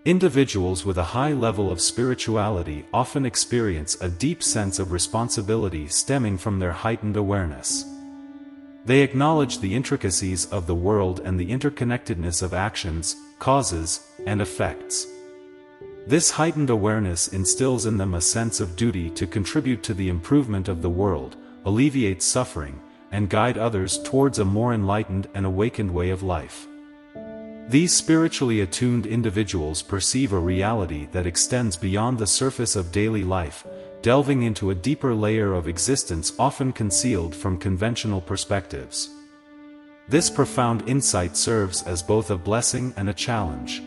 Individuals with a high level of spirituality often experience a deep sense of responsibility stemming from their heightened awareness. They acknowledge the intricacies of the world and the interconnectedness of actions, causes, and effects. This heightened awareness instills in them a sense of duty to contribute to the improvement of the world, alleviate suffering, and guide others towards a more enlightened and awakened way of life. These spiritually attuned individuals perceive a reality that extends beyond the surface of daily life, delving into a deeper layer of existence often concealed from conventional perspectives. This profound insight serves as both a blessing and a challenge.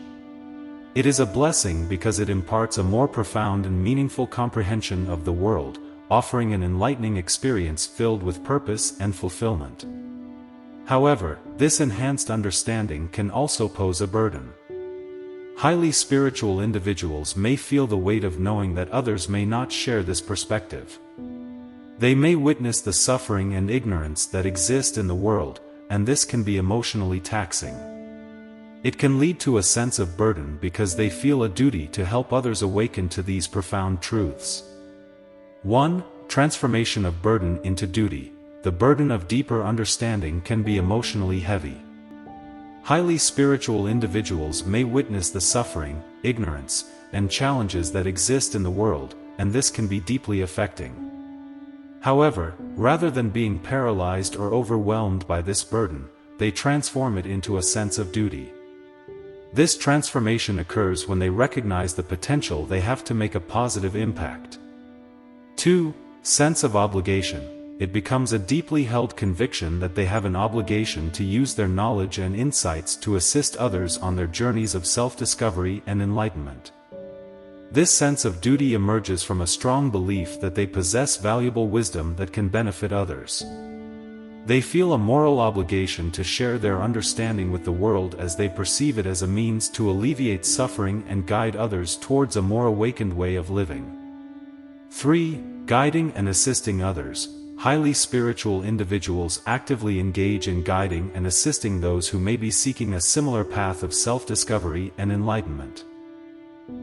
It is a blessing because it imparts a more profound and meaningful comprehension of the world, offering an enlightening experience filled with purpose and fulfillment. However, this enhanced understanding can also pose a burden. Highly spiritual individuals may feel the weight of knowing that others may not share this perspective. They may witness the suffering and ignorance that exist in the world, and this can be emotionally taxing. It can lead to a sense of burden because they feel a duty to help others awaken to these profound truths. 1. Transformation of burden into duty. The burden of deeper understanding can be emotionally heavy. Highly spiritual individuals may witness the suffering, ignorance, and challenges that exist in the world, and this can be deeply affecting. However, rather than being paralyzed or overwhelmed by this burden, they transform it into a sense of duty. This transformation occurs when they recognize the potential they have to make a positive impact. 2. Sense of obligation. It becomes a deeply held conviction that they have an obligation to use their knowledge and insights to assist others on their journeys of self-discovery and enlightenment. This sense of duty emerges from a strong belief that they possess valuable wisdom that can benefit others. They feel a moral obligation to share their understanding with the world as they perceive it as a means to alleviate suffering and guide others towards a more awakened way of living. 3. Guiding and assisting others. Highly spiritual individuals actively engage in guiding and assisting those who may be seeking a similar path of self-discovery and enlightenment.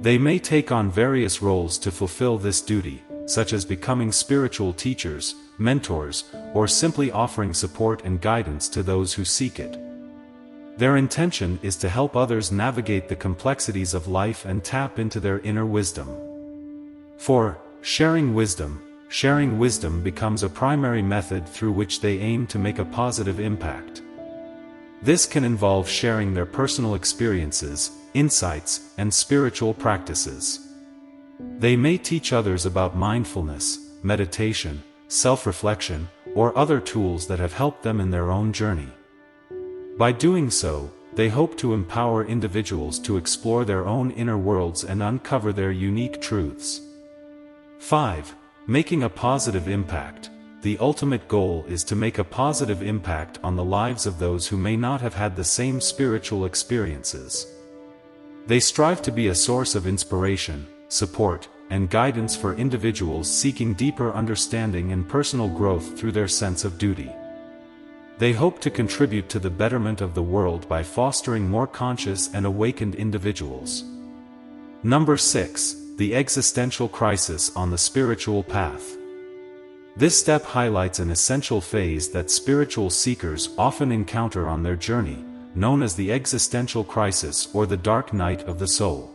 They may take on various roles to fulfill this duty, such as becoming spiritual teachers, mentors, or simply offering support and guidance to those who seek it. Their intention is to help others navigate the complexities of life and tap into their inner wisdom. 4. Sharing wisdom. Sharing wisdom becomes a primary method through which they aim to make a positive impact. This can involve sharing their personal experiences, insights, and spiritual practices. They may teach others about mindfulness, meditation, self-reflection, or other tools that have helped them in their own journey. By doing so, they hope to empower individuals to explore their own inner worlds and uncover their unique truths. 5. Making a positive impact. The ultimate goal is to make a positive impact on the lives of those who may not have had the same spiritual experiences. They strive to be a source of inspiration, support, and guidance for individuals seeking deeper understanding and personal growth through their sense of duty. They hope to contribute to the betterment of the world by fostering more conscious and awakened individuals. Number 6. The existential crisis on the spiritual path. This step highlights an essential phase that spiritual seekers often encounter on their journey, known as the existential crisis or the dark night of the soul.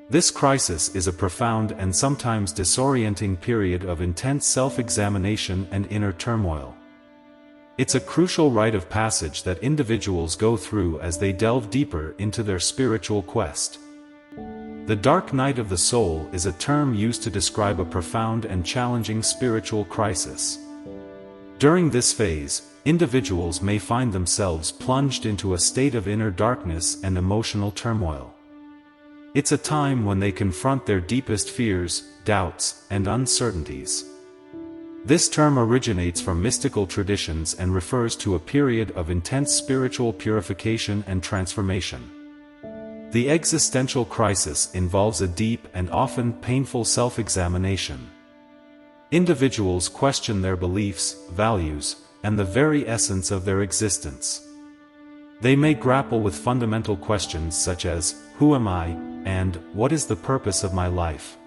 This crisis is a profound and sometimes disorienting period of intense self-examination and inner turmoil. It's a crucial rite of passage that individuals go through as they delve deeper into their spiritual quest. The dark night of the soul is a term used to describe a profound and challenging spiritual crisis. During this phase, individuals may find themselves plunged into a state of inner darkness and emotional turmoil. It's a time when they confront their deepest fears, doubts, and uncertainties. This term originates from mystical traditions and refers to a period of intense spiritual purification and transformation. The existential crisis involves a deep and often painful self-examination. Individuals question their beliefs, values, and the very essence of their existence. They may grapple with fundamental questions such as, who am I, and what is the purpose of my life?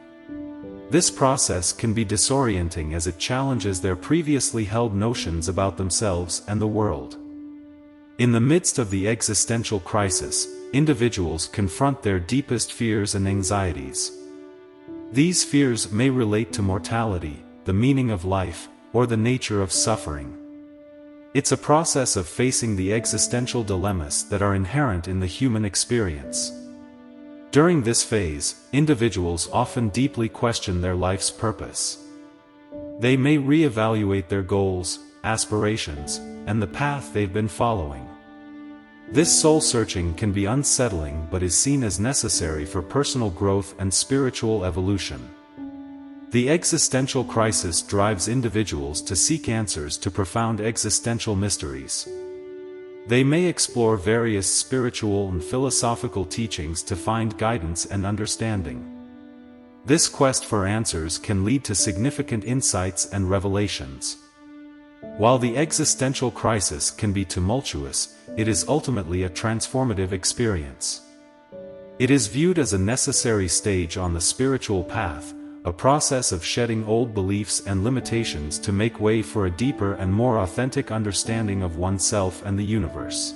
This process can be disorienting as it challenges their previously held notions about themselves and the world. In the midst of the existential crisis, individuals confront their deepest fears and anxieties. These fears may relate to mortality, the meaning of life, or the nature of suffering. It's a process of facing the existential dilemmas that are inherent in the human experience. During this phase, individuals often deeply question their life's purpose. They may reevaluate their goals, aspirations, and the path they've been following. This soul-searching can be unsettling but is seen as necessary for personal growth and spiritual evolution. The existential crisis drives individuals to seek answers to profound existential mysteries. They may explore various spiritual and philosophical teachings to find guidance and understanding. This quest for answers can lead to significant insights and revelations. While the existential crisis can be tumultuous, it is ultimately a transformative experience. It is viewed as a necessary stage on the spiritual path, a process of shedding old beliefs and limitations to make way for a deeper and more authentic understanding of oneself and the universe.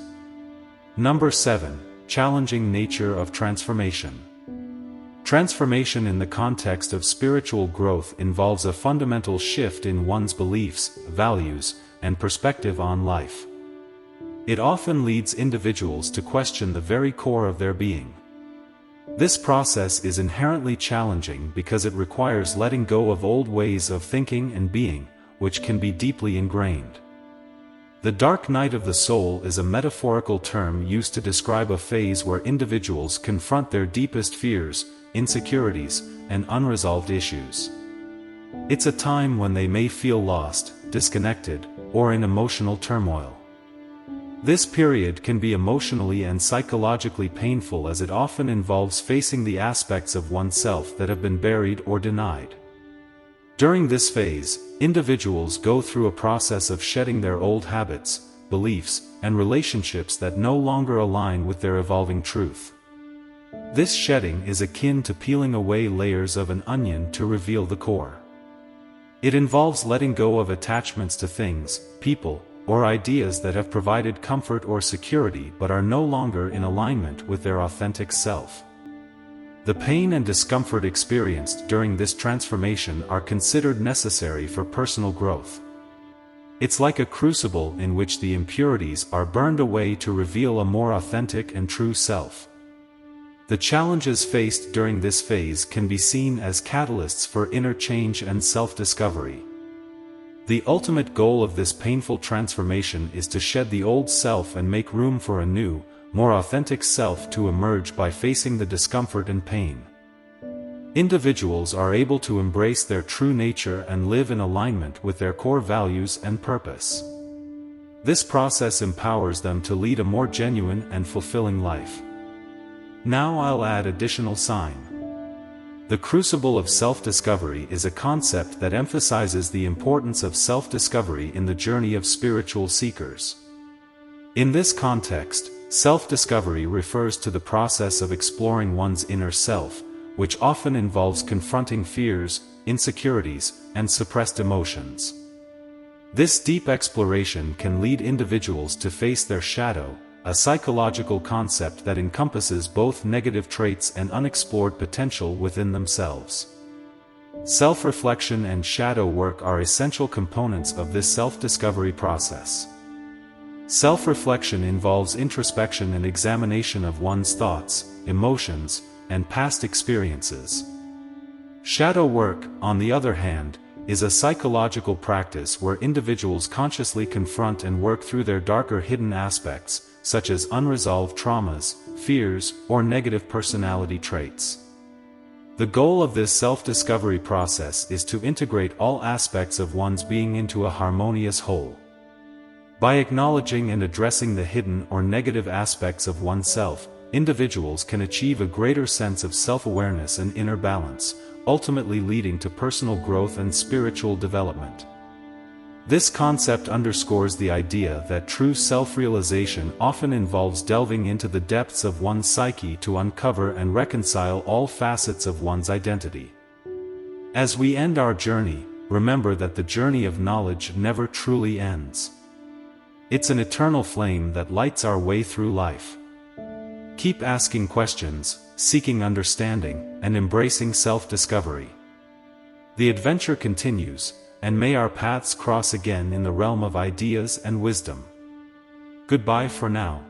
Number 7. Challenging nature of transformation. Transformation in the context of spiritual growth involves a fundamental shift in one's beliefs, values, and perspective on life. It often leads individuals to question the very core of their being. This process is inherently challenging because it requires letting go of old ways of thinking and being, which can be deeply ingrained. The dark night of the soul is a metaphorical term used to describe a phase where individuals confront their deepest fears, insecurities, and unresolved issues. It's a time when they may feel lost, disconnected, or in emotional turmoil. This period can be emotionally and psychologically painful as it often involves facing the aspects of oneself that have been buried or denied. During this phase, individuals go through a process of shedding their old habits, beliefs, and relationships that no longer align with their evolving truth. This shedding is akin to peeling away layers of an onion to reveal the core. It involves letting go of attachments to things, people, or ideas that have provided comfort or security but are no longer in alignment with their authentic self. The pain and discomfort experienced during this transformation are considered necessary for personal growth. It's like a crucible in which the impurities are burned away to reveal a more authentic and true self. The challenges faced during this phase can be seen as catalysts for inner change and self-discovery. The ultimate goal of this painful transformation is to shed the old self and make room for a new, more authentic self to emerge by facing the discomfort and pain. Individuals are able to embrace their true nature and live in alignment with their core values and purpose. This process empowers them to lead a more genuine and fulfilling life. Now I'll add additional sign. The crucible of self-discovery is a concept that emphasizes the importance of self-discovery in the journey of spiritual seekers. In this context, self-discovery refers to the process of exploring one's inner self, which often involves confronting fears, insecurities, and suppressed emotions. This deep exploration can lead individuals to face their shadow, a psychological concept that encompasses both negative traits and unexplored potential within themselves. Self-reflection and shadow work are essential components of this self-discovery process. Self-reflection involves introspection and examination of one's thoughts, emotions, and past experiences. Shadow work, on the other hand, is a psychological practice where individuals consciously confront and work through their darker hidden aspects, such as unresolved traumas, fears, or negative personality traits. The goal of this self-discovery process is to integrate all aspects of one's being into a harmonious whole. By acknowledging and addressing the hidden or negative aspects of oneself, individuals can achieve a greater sense of self-awareness and inner balance, ultimately leading to personal growth and spiritual development. This concept underscores the idea that true self-realization often involves delving into the depths of one's psyche to uncover and reconcile all facets of one's identity. As we end our journey, remember that the journey of knowledge never truly ends. It's an eternal flame that lights our way through life. Keep asking questions, seeking understanding, and embracing self-discovery. The adventure continues, and may our paths cross again in the realm of ideas and wisdom. Goodbye for now.